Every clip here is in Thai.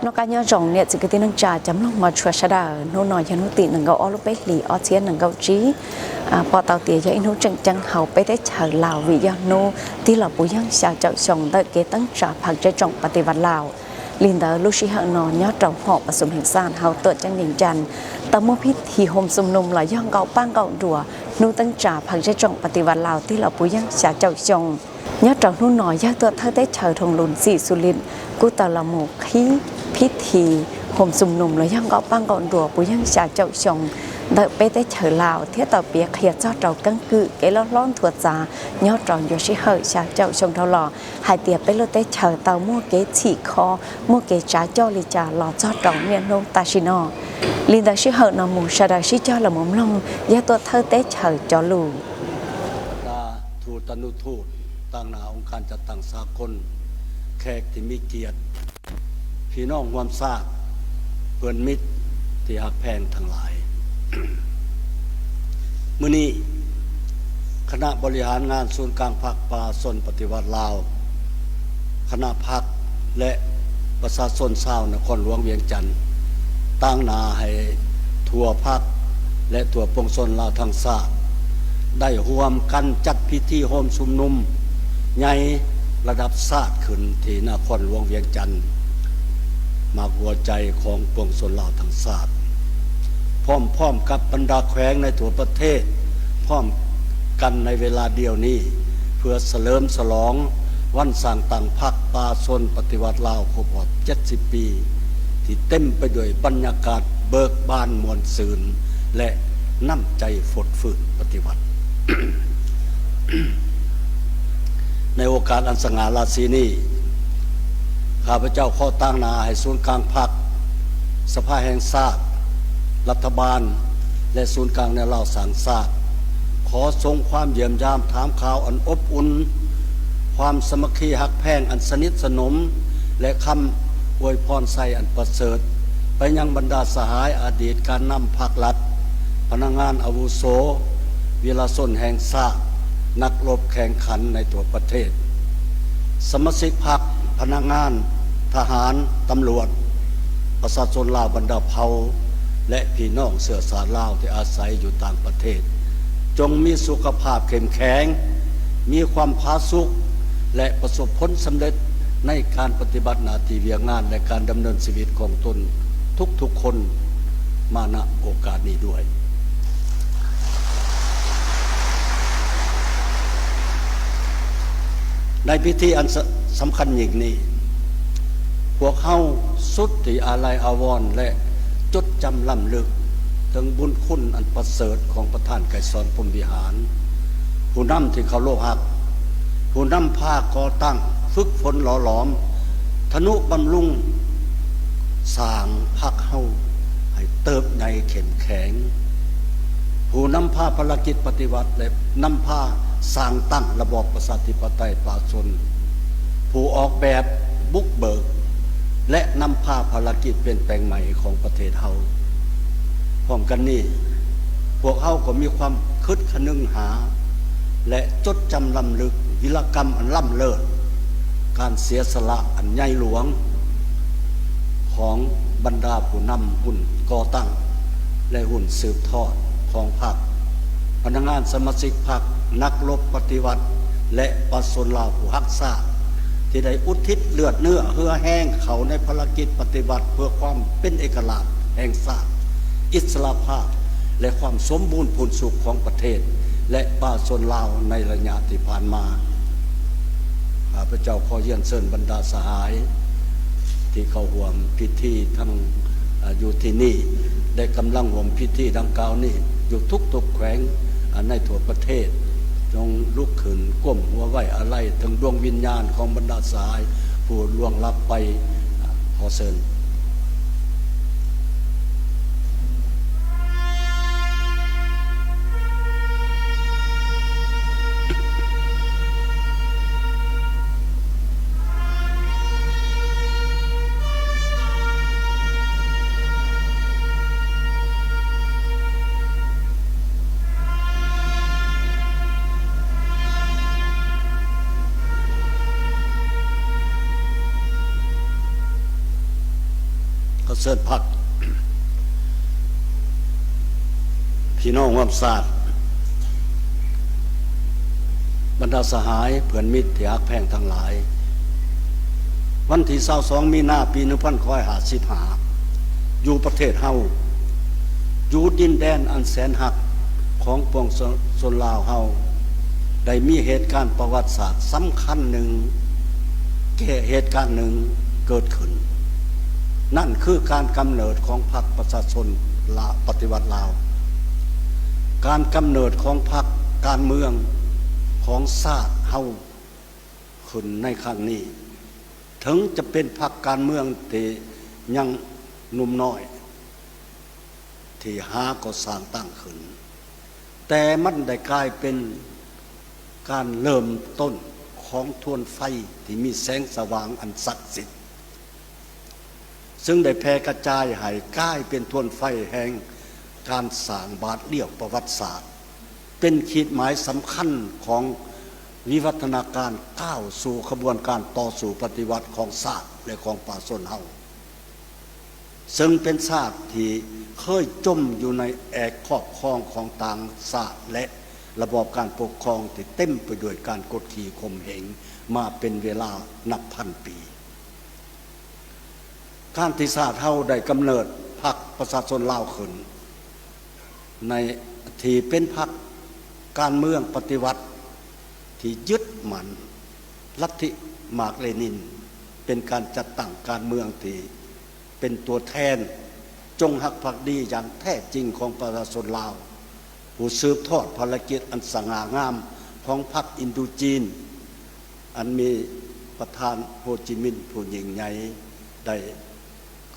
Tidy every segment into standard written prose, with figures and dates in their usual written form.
nó cá nhau rồng nè chỉ cái tin năng trà chấm lòng mà chua sa đà nó nói cho nó tiền năng gạo ở lúc bé lì ở chiến năng gạo trí bỏ tàu tiền cho nó chân chân hậu bé đấy chờ lào vì do nó tí là bùi dân xào chậu sòng tới cái tăng trà phật trái trồng và tiền vật lào liên tới lúc sĩ hận nó nhớ trồng họ và sum hình san hậu tự chân nhìn tràn tầm mua pít thì hôm sum nôm là do gạo bang gạo rùa nó tăng trà phật trái trồng và tiền vật lào tí là bùi dân xào chậu sòng nhớ trồng nó nói do tự thơ tết chờ thùng lùn xì su linh cú tàu là một khíพิธีโฮมซุ่มนุ่มแล้วยังก็ปังก่อนรัวปุยังชาเจ้าชงเดไปได้เฉลาวเที่ยวต่อเปียเขียจอดเรากังกือเกล้ร้อนถั่วจายอดรอนอยู่ชิเหยชาเจ้าชงเท่าหล่อหายเตียไปรถได้เฉลเตามั่วเกฉีคอมั่วเกจ้าเจ้าลิจาหล่อจอดรองเมียนโนตาชินอลินดาชิเหยนอมูชาดาชิเจ้าละมุมลงยาตัวเธอเต้เฉลจอลูทูตนุทูตต่างหน้าองค์การจัดตั้งสากลแขกที่มีเกียรติพี่น้องความทราบเพื่อนมิตรที่หักแพงทั้งหลาย มื้อนี้คณะบริหารงานศูนย์กลางภาคป่าชนปฏิวัติลาวคณะพรรคและประชาชนชาวนครหลวงเวียงจันทน์ตั้งหน้าให้ทั่วภาคและทั่วปวงชนลาวทั้งชาติได้ร่วมกันจัดพิธีโฮมชุมนุมใหญ่ระดับชาติขึ้นที่นครหลวงเวียงจันทน์มาหัวใจของปวงชนลาวทั้งชาติพร้อมกับบรรดาแขวงในทั่วประเทศพร้อมกันในเวลาเดียวนี้เพื่อเฉลิมฉลองวันสร้างตั้งพรรคป่าชนปฏิวัติลาวครบรอบ70 ปีที่เต็มไปด้วยบรรยากาศเบิกบานม่วนซื่นและน้ำใจฝดฝืดปฏิวัติ ในโอกาสอันสง่าราศีนี้ข้าพเจ้าขอตั้งหน้าให้ศูนย์กลางพรรคสภาแห่งชาติรัฐบาลและศูนย์กลางแนวเล่าสางชาติขอทรงความเยี่ยมยามถามข่าวอันอบอุ่นความสมัคคีหักแพงอันสนิทสนมและคำอวยพรใส่อันประเสริฐไปยังบรรดาสหายอดีตการนำภาครัฐพนักงานอาวุโสวีรชนแห่งชาตินักรบแข่งขันในตัวประเทศสมาชิกพรรคพนักงานทหารตำรวจประชาชนลาวบรรดาเผ่าและพี่น้องเชื้อสายลาวที่อาศัยอยู่ต่างประเทศจงมีสุขภาพเข้มแข็งมีความผาสุกและประสบผลสำเร็จในการปฏิบัติหน้าที่เวียงงานและการดำเนินชีวิตของตนทุกคนมาณโอกาสนี้ด้วยในพิธีอันสำคัญยิ่งนี้พวกเฮาสุดที่อาลัยอาวรณ์และจดจำล้ำลึกถึงบุญคุณอันประเสริฐของประธานไกรสอนพรหมวิหารผู้นำที่เคารพรักผู้นำพาก่อตั้งฝึกฝนหล่อหลอมทนุบำรุงสร้างพรรคเฮาให้เติบใหญ่เข้มแข็งผู้นำพาภารกิจปฏิวัติและนำพาสร้างตั้งระบอบประชาธิปไตยป่าชนผู้ออกแบบบุกเบิกและนำพาภารกิจเปลี่ยนแปลงใหม่ของประเทศเฮาพร้อมกันนี้พวกเฮาก็มีความคิดคะนึงหาและจดจำล้ำลึกวีรกรรมอันล้ำเลิศการเสียสละอันใหญ่หลวงของบรรดาผู้นำหุ้นก่อตั้งและหุ้นสืบทอดของพรรคพนักงานสมาชิกพรรคนักรบปฏิวัติและประชาชนลาวผู้รักษาที่ได้อุทิศเลือดเนื้อเหือแห้งเขาในภารกิจปฏิบัติเพื่อความเป็นเอกราชแห่งชาติอิสระภาพและความสมบูรณ์ผลสุขของประเทศและประชาชนลาวในระยะที่ผ่านมาข้าพเจ้าขอเยี่ยมเชิญบรรดาสหายที่เข้าร่วมพิธีทั้งอยู่ที่นี่ได้กำลังร่วมพิธีดังกล่าวนี้อยู่ทุกแขวงในทั่วประเทศจงลุกขึ้นก้มหัวไหวอะไรถึงดวงวิญญาณของบรรดาสายผู้ล่วงลับไปขอเชิญ ก็เสิร์ชพักพี่น้องร่วมศาสตร์บรรดาสหายเพื่อนมิตรที่ฮักแพงทั้งหลายวันที่22มีนาปี1955อยู่ประเทศเฮาอยู่ดินแดนอันแสนหักของปวงชนลาวเฮาได้มีเหตุการณ์ประวัติศาสตร์สำคัญหนึ่งเหตุการณ์หนึ่งเกิดขึ้นนั่นคือการกำเนิดของพรรคประชาชนปฏิวัติลาวการกำเนิดของพรรคการเมืองของชาติเฮาขึ้นในครั้งนี้ถึงจะเป็นพรรคการเมืองที่ยังหนุ่มน้อยที่หาก่อสร้างตั้งขึ้นแต่มันได้กลายเป็นการเริ่มต้นของทวนไฟที่มีแสงสว่างอันศักดิ์สิทธิ์ซึ่งได้แผ่กระจายให้กลายเป็นทวนไฟแห่งการสร้างบาทเลี่ยวประวัติศาสตร์เป็นขีดหมายสำคัญของวิวัฒนาการก้าวสู่ขบวนการต่อสู่ปฏิวัติของชาติและของป่าชนเฮาซึ่งเป็นชาติที่เคยจมอยู่ในแอกครอบครองของต่างชาติและระบอบการปกครองที่เต็มไปด้วยการกดขี่ข่มเหงมาเป็นเวลานับพันปีการที่ชาติเฮาได้กำเนิดพรรคประชาชนลาวขึ้นในที่เป็นพรรคการเมืองปฏิวัติที่ยึดมั่นลัทธิมาร์กเลนินเป็นการจัดตั้งการเมืองที่เป็นตัวแทนจงหักภักดีอย่างแท้จริงของประชาชนลาวผู้สืบทอดภารกิจอันสง่างามของพรรคอินโดจีนอันมีประธานโฮจิมินห์ผู้ยิ่งใหญ่ได้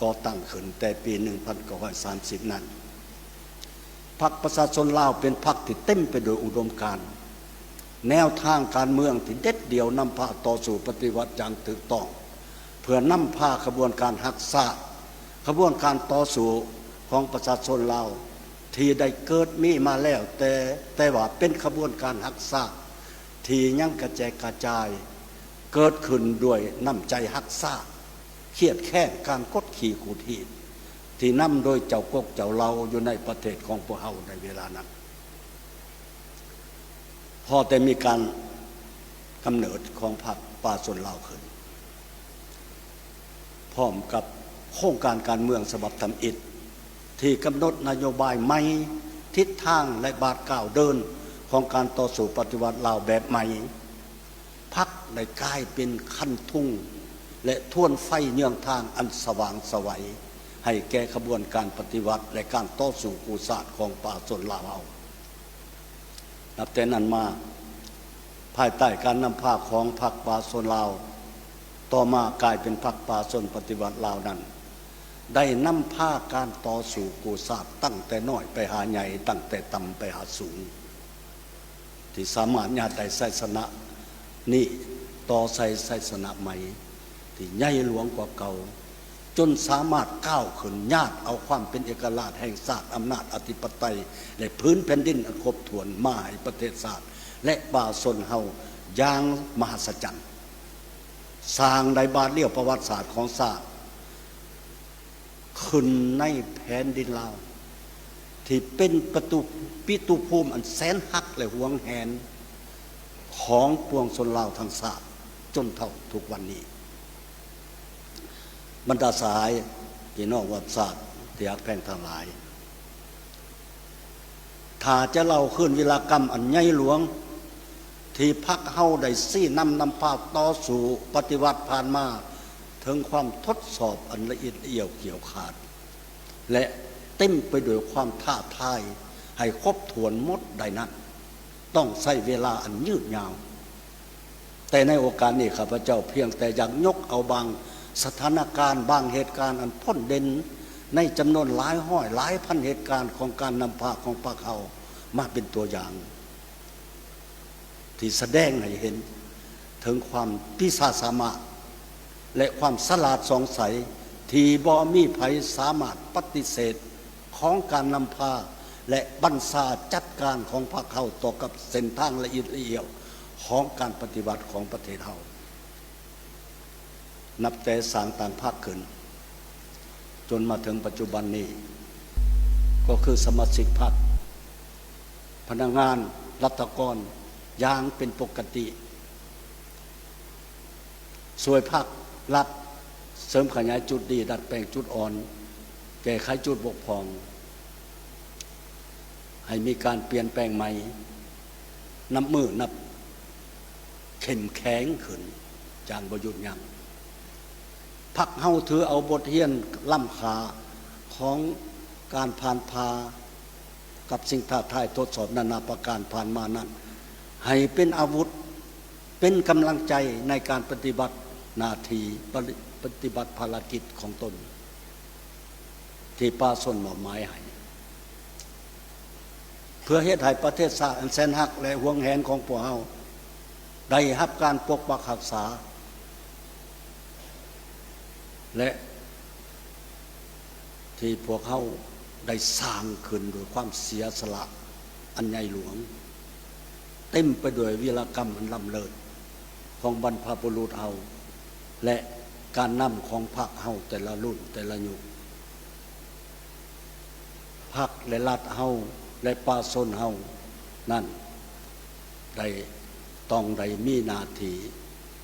ก่อตั้งขึ้นแต่ปี 1930 นั้นพรรคประชาชนลาวเป็นพรรคที่เต็มไปด้วยอุดมการณ์แนวทางการเมืองที่เด็ดเดี่ยวนำพาต่อสู่ปฏิวัติอย่างถูกต้องเพื่อนำพาขบวนการรักษาขบวนการต่อสู้ของประชาชนลาวที่ได้เกิดมีมาแล้วแต่ว่าเป็นขบวนการรักษาที่ยังกระจายกระจายเกิดขึ้นด้วยน้ำใจรักษาเครียดแค้นการกดขี่ขูดหีบที่นำโดยเจ้ากกเจ้าเราอยู่ในประเทศของพวกเฮาในเวลานั้นพอแต่มีการกำเนิดของพรรคป่าชนลาวขึ้นพร้อมกับโครงการการเมืองฉบับทำอิฐที่กำหนดนโยบายใหม่ทิศทางและบาทก้าวเดินของการต่อสู้ปฏิวัติลาวแบบใหม่พรรคได้กลายเป็นคันทุ่งและท่วนไฟเนื่องทางอันสว่างไสวให้แก่ขบวนการปฏิวัติและการต่อสู้กูศาสตร์ของป่าชนลาวเอานับแต่นั้นมาภายใต้การนำพาของพรรคป่าชนลาวต่อมากลายเป็นพรรคป่าชนปฏิวัติลาวนั้นได้นำพาการต่อสู้กูศาสตร์ตั้งแต่น้อยไปหาใหญ่ตั้งแต่ต่ำไปหาสูงที่สามารถญาติได้ไสสนะนี่ต่อไสสนะใหม่ที่ใหญ่หลวงกว่าเก่าจนสามารถก้าวขึ้นญาติเอาความเป็นเอกราชแห่งชาติอำนาจอธิปไตยและพื้นแผ่นดินอันครบถ้วนมาให้ประเทศชาติและป่าชนเฮาอย่างมหัศจรรย์สร้างได้บาทเลี่ยวประวัติศาสตร์ของชาติขึ้นในแผ่นดินลาวที่เป็นปิตุภูมิอันแสนฮักและหวงแหนของปวงชนลาวทั้งชาติจนเท่าทุกวันนี้บรรดาสายพี่น้องวัดศาสตร์ที่ฮักแพงทั้งหลายถ้าจะเล่าขึ้นเวลากรรมอันใหญ่หลวงที่พรรคเฮาได้ซี่นำพาต่อสู่ปฏิวัติผ่านมาถึงความทดสอบอันละเอียดเอี่ยวเกี่ยวขาดและเต็มไปด้วยความท้าทายให้ครบถ้วนหมดใดนั้นต้องใช้เวลาอันยืดยาวแต่ในโอกาสนี้ข้าพเจ้าเพียงแต่อยากยกเอาบางสถานการณ์บางเหตุการณ์อันพ้นเด่นในจำนวนหลายห้อยหลายพันเหตุการณ์ของการนำพาของพรรคเฮามาเป็นตัวอย่างที่แสดงให้เห็นถึงความพิศาจสามารถและความฉลาดสงสัยที่บ่มีไผสามารถปฏิเสธของการนำพาและบัญชาจัดการของพรรคเฮาต่อกับเส้นทางละเอียดละเอียดของการปฏิวัติของประเทศเฮา นับแต่สร้างต่างภาคขึ้น จนมาถึงปัจจุบันนี้ก็คือสมาชิกพรรคพนักงานรัฐกรอย่างเป็นปกติสวยพรรครัฐเสริมขยายจุดดีดัดแปลงจุดอ่อนแก้ไขจุดบกพร่องให้มีการเปลี่ยนแปลงใหม่นับมือนับเข้มแข็งขึ้นจางประยุทธ์ยังพรรคเฮาถือเอาบทเรียนล้ำค่าของการผ่านพากับสิ่งท้าทายทดสอบนานาประการผ่านมานั้นให้เป็นอาวุธเป็นกำลังใจในการปฏิบัติหน้าที่ปฏิบัติภารกิจของตนที่ป้าส้นหมอบหมายให้เพื่อเฮ็ดให้ประเทศชาติอันแสนฮักและห่วงแหนของพวกเฮาได้รับการปกปักรักษาและที่พวกเขาได้สร้างขึ้นโดยความเสียสละอันใหญ่หลวงเต็มไปด้วยวีรกรรมอันล้ำเลิศของบรรพบุรุษเฮาและการนำของพรรคเฮาแต่ละรุ่นแต่ละยุคพรรคและรัฐเฮาและป่าชนเฮานั่นได้ต้องได้มีหน้าที่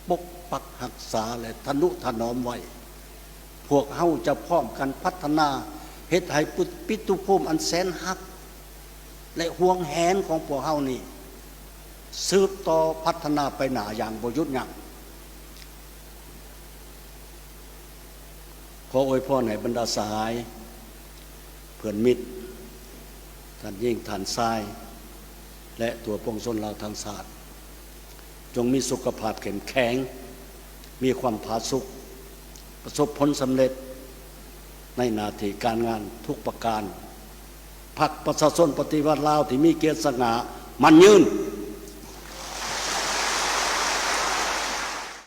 ปกปักรักษาและทนุถนอมไว้พวกเฮาจะพร้อมกันพัฒนาเฮ็ดให้ปิตุภูมิอันแสนฮักและห่วงแหนของพวกเฮานี่สืบต่อพัฒนาไปหน้าอย่างบ่หยุดยั้งขออวยพรให้บรรดาสหายเพื่อนมิตรท่านยิ่งท่านทรายและตัวปวงชนเราทั้งชาติจงมีสุขภาพเข้มแข็งมีความผาสุกประสบผลสำเร็จในหน้าที่การงานทุกประการพรรคประชาชนปฏิวัติลาวที่มีเกียรติสง่ามันยืน